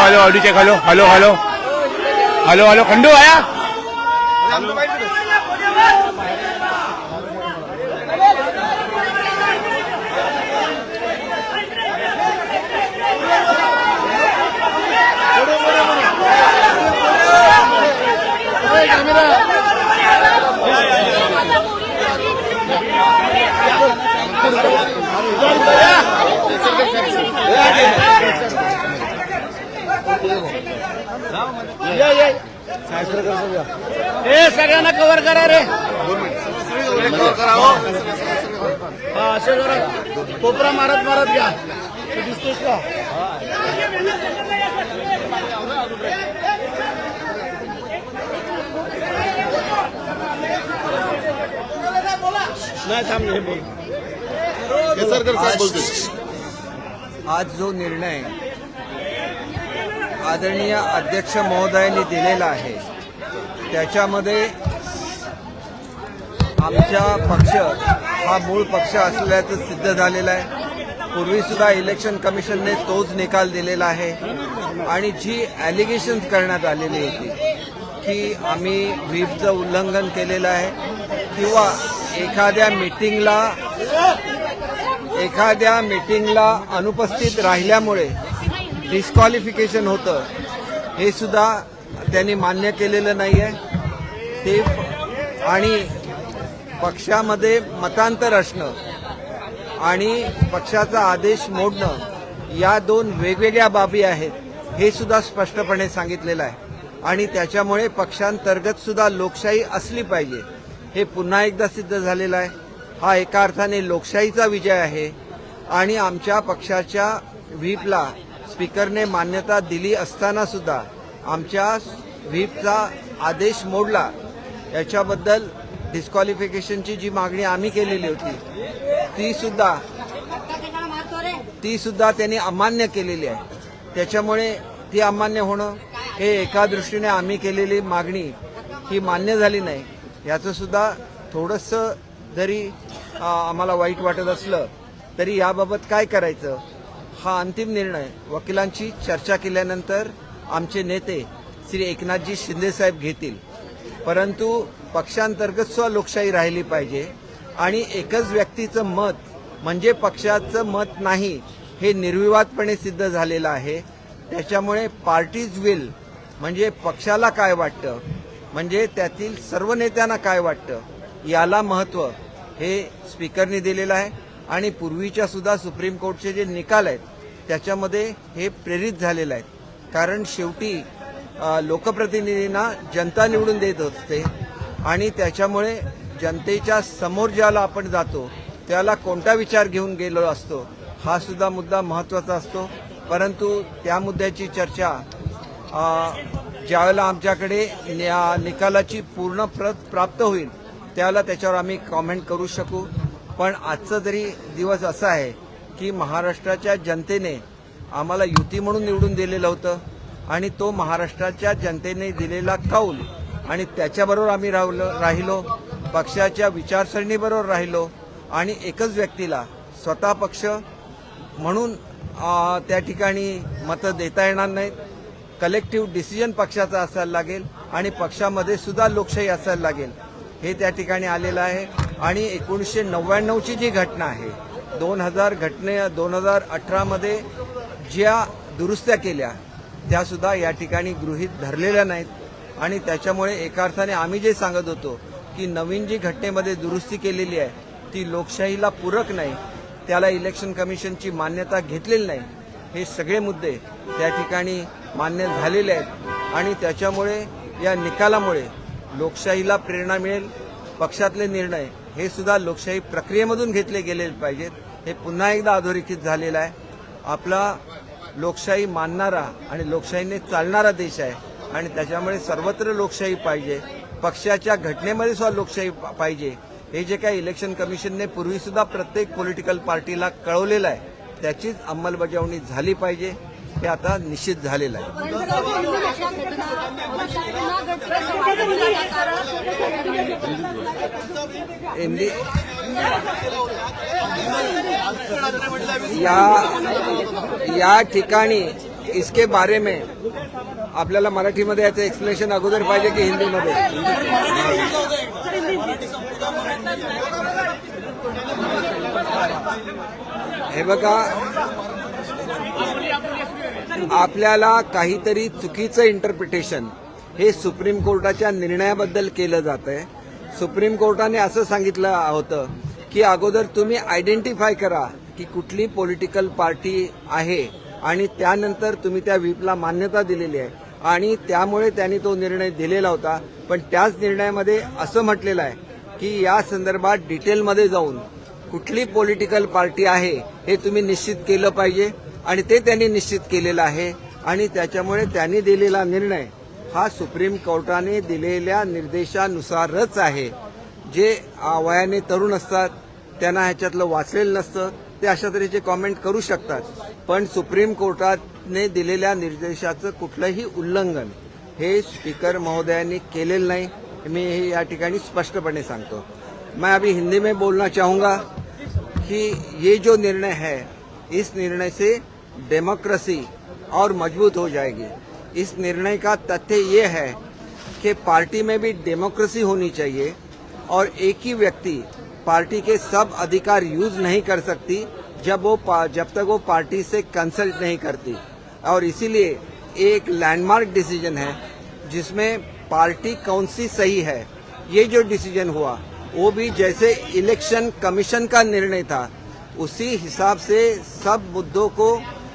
Hello audio check hello hello hello hello hello Khandu आया सगळ्यांना cover करा रे असे जरा कोपरा मारत मारत घ्या दिसतोस का नाही थांब हे बोल आज जो निर्णय आदरणीय अध्यक्ष महोदयांनी दिलेला आहे त्याच्यामध्ये आमचा पक्ष हा मूळ पक्ष असल्याचं सिद्ध झालेलं आहे। पूर्वीसुद्धा इलेक्शन कमिशनने तोच निकाल दिलेला आहे आणि जी ॲलिगेशन्स करण्यात आलेली होती की आम्ही व्हीपचं उल्लंघन केलेलं आहे किंवा एखाद्या मीटिंगला अनुपस्थित राहिल्यामुळे डिस्क्वालिफिकेशन होतं हे सुद्धा त्यांनी मान्य केलेलं नाही आहे ते आणि पक्षामध्ये मतांतर असणं आणि पक्षाचा आदेश मोडणं या दोन वेगवेगळ्या बाबी आहेत हे सुद्धा स्पष्टपणे सांगितलेलं आहे आणि त्याच्यामुळे पक्षांतर्गत सुद्धा लोकशाही असली पाहिजे हे पुन्हा एकदा सिद्ध झालेलं आहे। हा एका अर्थाने लोकशाहीचा विजय आहे आणि आमच्या पक्षाच्या व्हीपला स्पीकरने मान्यता दिली असताना सुद्धा आमच्या व्हीपचा आदेश मोडला याच्याबद्दल डिस्क्वालिफिकेशनची जी मागणी आम्ही केलेली होती ती सुद्धा त्यांनी अमान्य केलेली आहे। त्याच्यामुळे ती अमान्य होणं हे एका दृष्टीने आम्ही केलेली मागणी ही मान्य झाली नाही याचं सुद्धा थोडंसं जरी आम्हाला वाईट वाटत असलं तरी याबाबत काय करायचं हा अंतिम निर्णय वकिलांची चर्चा केल्यानंतर आमचे नेते श्री एकनाथजी शिंदेसाहेब घेतील। परंतु पक्षांतर्गत सुद्धा लोकशाही राहिली पाहिजे आणि एकच व्यक्तीचं मत म्हणजे पक्षाचं मत नाही हे निर्विवादपणे सिद्ध झालेलं आहे। त्याच्यामुळे पार्टीज विल म्हणजे पक्षाला काय वाटतं म्हणजे त्यातील सर्व नेत्यांना काय वाटतं याला महत्त्व हे स्पीकरने दिलेलं आहे आणि पूर्वीच्या सुद्धा सुप्रीम कोर्टचे जे निकाल आहेत त्याच्यामध्ये हे प्रेरित झालेलं आहे कारण शेवटी लोकप्रतिनिधींना जनता निवडून देत असते आणि त्याच्यामुळे जनतेच्या समोर ज्याला आपण जातो त्याला कोणता विचार घेऊन गेलो असतो हा सुद्धा मुद्दा महत्त्वाचा असतो। परंतु त्या मुद्द्याची चर्चा ज्यावेळेला आमच्याकडे निकालाची पूर्ण प्रत प्राप्त होईल त्यावेळेला त्याच्यावर आम्ही कॉमेंट करू शकू। पण आजचा जरी दिवस असा आहे की महाराष्ट्राच्या जनतेने आम्हाला युती म्हणून निवडून दिलेलं होतं आणि तो महाराष्ट्राच्या जनतेने दिलेला कौल आणि त्याच्याबरोबर आम्ही राहिलो पक्षाच्या विचारसरणीबरोबर राहिलो आणि एकच व्यक्तीला स्वतः पक्ष म्हणून त्या ठिकाणी मतं देता येणार नाहीत। कलेक्टिव्ह डिसिजन पक्षाचा असायला लागेल आणि पक्षामध्ये सुद्धा लोकशाही असायला लागेल हे त्या ठिकाणी आलेलं आहे। आणि 1999ची जी घटना आहे 2018 मध्ये ज्या दुरुस्त्या केल्या त्या सुद्धा या ठिकाणी गृहीत धरलेल्या नाहीत आणि त्याच्यामुळे एका अर्थाने आम्ही जे सांगत होतो की नवीन जी घटनेमध्ये दुरुस्ती केलेली आहे ती लोकशाहीला पूरक नाही त्याला इलेक्शन कमिशनची मान्यता घेतलेली नाही हे सगळे मुद्दे त्या ठिकाणी मान्य झालेले आहेत आणि त्याच्यामुळे या निकालामुळे लोकशाहीला प्रेरणा मिळेल। पक्षातले निर्णय हे सुद्धा लोकशाही प्रक्रियेमधून घेतले गेले पाहिजेत हे पुन्हा एकदा अधोरेखित झालेलं आहे। आपला लोकशाही मानणारा आणि लोकशाहीने चालणारा देश आहे आणि त्याच्यामुळे सर्वत्र लोकशाही पाहिजे पक्षाच्या घटनेमध्ये सुद्धा लोकशाही पाहिजे हे जे काही इलेक्शन कमिशनने पूर्वी सुद्धा प्रत्येक पॉलिटिकल पार्टीला कळवलेलं आहे त्याचीच अंमलबजावणी झाली पाहिजे हे आता निश्चित झालेलं आहे। या ठिकाणी इसके बारे में आपल्याला मराठीमध्ये याचं एक्सप्लेनेशन अगोदर पाहिजे की हिंदीमध्ये? हे बघा, आपल्याला काहीतरी चुकीचं इंटरप्रिटेशन हे सुप्रीम कोर्टाच्या निर्णयाबद्दल केलं जात आहे. सुप्रीम कोर्टाने असं सांगितलं होतं की अगोदर तुम्ही आयडेंटिफाय करा की कुठली पॉलिटिकल पार्टी आहे आणि त्यानंतर तुम्ही त्या व्हीपला मान्यता दिलेली आहे आणि त्यामुळे त्यांनी तो निर्णय दिलेला होता. पण त्याच निर्णयामध्ये असं म्हटलेलं आहे की या संदर्भात डिटेलमध्ये जाऊन कुठली पॉलिटिकल पार्टी आहे हे तुम्ही निश्चित केलं पाहिजे आणि ते त्यांनी निश्चित केलेलं आहे. आणि त्याच्यामुळे त्यांनी दिलेला निर्णय हा सुप्रीम कोर्टाने दिलेल्या निर्देशानुसारच आहे. जे वयाने तरुण असतात त्यांना ह्याच्यातलं वाचलेलं नसतं, ते अशा तऱ्हेचे कॉमेंट करू शकतात. पण सुप्रीम कोर्टाने दिलेल्या निर्देशाचं कुठलंही उल्लंघन हे स्पीकर महोदयांनी केलेलं नाही. मी हे या ठिकाणी स्पष्टपणे सांगतो. मैं अभी हिंदी में बोलना चाहूँगा कि ये जो निर्णय है, इस निर्णय से डेमोक्रेसी और मजबूत हो जाएगी. इस निर्णय का तथ्य ये है कि पार्टी में भी डेमोक्रेसी होनी चाहिए और एक ही व्यक्ति पार्टी के सब अधिकार यूज नहीं कर सकती जब तक वो पार्टी से कंसल्ट नहीं करती. और इसीलिए एक लैंडमार्क डिसीजन है जिसमें पार्टी कौन सी सही है, ये जो डिसीजन हुआ वो भी जैसे इलेक्शन कमीशन का निर्णय था उसी हिसाब से सब मुद्दों को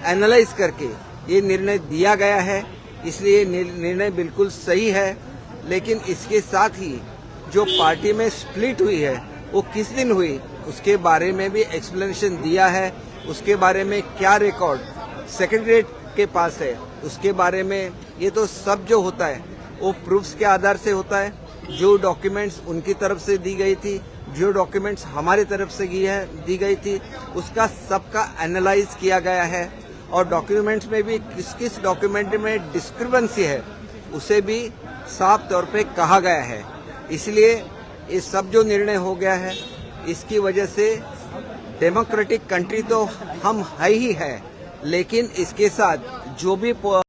एनालाइज करके ये निर्णय दिया गया है. इसलिए निर्णय बिल्कुल सही है. लेकिन इसके साथ ही जो पार्टी में स्प्लिट हुई है वो किस दिन हुई उसके बारे में भी एक्सप्लेनेशन दिया है. उसके बारे में क्या रिकॉर्ड सेक्रेटरीट के पास है उसके बारे में, ये तो सब जो होता है वो प्रूफ्स के आधार से होता है. जो डॉक्यूमेंट्स उनकी तरफ से दी गई थी, जो डॉक्यूमेंट्स हमारी तरफ से दी गई थी, उसका सबका एनालाइज किया गया है. और डॉक्यूमेंट्स में भी किस किस डॉक्यूमेंट में डिस्क्रिपेंसी है उसे भी साफ तौर पे कहा गया है. इसलिए ये सब जो निर्णय हो गया है इसकी वजह से डेमोक्रेटिक कंट्री तो हम है ही है, लेकिन इसके साथ जो भी